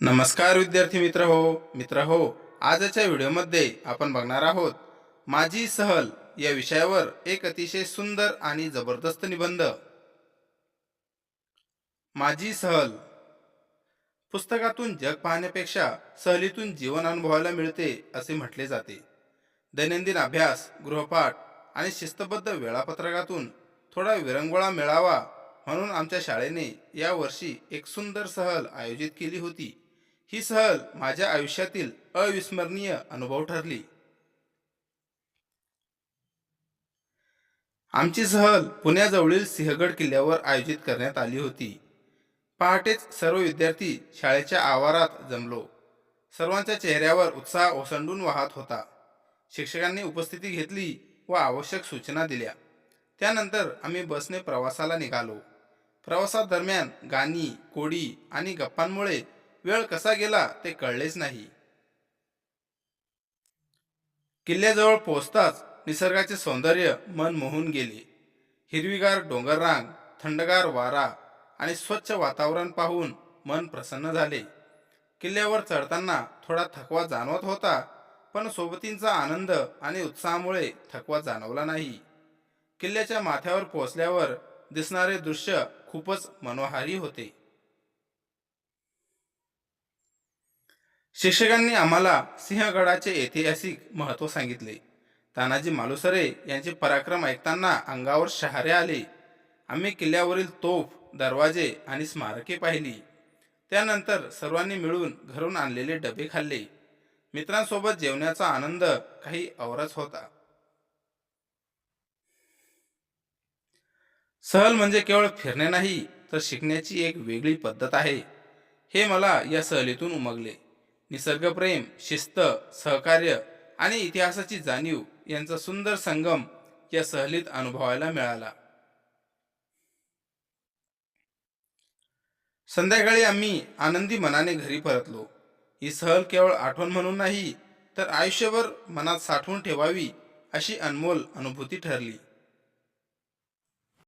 नमस्कार विद्यार्थी मित्र हो आजच्या व्हिडिओमध्ये आपण बघणार आहोत माझी सहल या विषयावर एक अतिशय सुंदर आणि जबरदस्त निबंध। माझी सहल पुस्तकातून जग पाहण्यापेक्षा सहलीतून जीवन अनुभवायला मिळते असे म्हटले जाते। दैनंदिन अभ्यास, गृहपाठ आणि शिस्तबद्ध वेळापत्रकातून थोडा विरंगुळा मिळावा म्हणून आमच्या शाळेने या वर्षी एक सुंदर सहल आयोजित केली होती। ही सहल माझ्या आयुष्यातील अविस्मरणीय अनुभव ठरली। आमची सहल पुण्याजवळील सिंहगड किल्ल्यावर आयोजित करण्यात आली होती। पहाटेच सर्व विद्यार्थी शाळेच्या आवारात जमलो। सर्वांच्या चेहऱ्यावर उत्साह ओसंडून वाहत होता। शिक्षकांनी उपस्थिती घेतली व आवश्यक सूचना दिल्या। त्यानंतर आम्ही बसने प्रवासाला निघालो। प्रवासादरम्यान गाणी, कोडी आणि गप्पांमुळे वेळ कसा गेला ते कळलेच नाही। किल्ल्याजवळ पोहोचताच निसर्गाचे सौंदर्य मन मोहून गेले। हिरवीगार डोंगररांग, थंडगार वारा आणि स्वच्छ वातावरण पाहून मन प्रसन्न झाले। किल्ल्यावर चढताना थोडा थकवा जाणवत होता, पण सोबतींचा आनंद आणि उत्साहामुळे थकवा जाणवला नाही। किल्ल्याच्या माथ्यावर पोहोचल्यावर दिसणारे दृश्य खूपच मनोहारी होते। शिक्षकांनी आम्हाला सिंहगडाचे ऐतिहासिक महत्त्व सांगितले। तानाजी मालुसरे यांचे पराक्रम ऐकताना अंगावर शहारे आले। आम्ही किल्ल्यावरील तोफ, दरवाजे आणि स्मारके पाहिली। त्यानंतर सर्वांनी मिळून घरून आणलेले डबे खाल्ले। मित्रांसोबत जेवण्याचा आनंद काही औरच होता। सहल म्हणजे केवळ फिरणे नाही, तर शिकण्याची एक वेगळी पद्धत आहे, हे मला या सहलीतून उमगले। निसर्गप्रेम, शिस्त, सहकार्य आणि इतिहासाची जाणीव यांचा सुंदर संगम या सहलीत अनुभवायला मिळाला। संध्याकाळी आम्ही आनंदी मनाने घरी परतलो। ही सहल केवळ आठवण म्हणून नाही, तर आयुष्यभर मनात साठवून ठेवावी अशी अनमोल अनुभूती ठरली।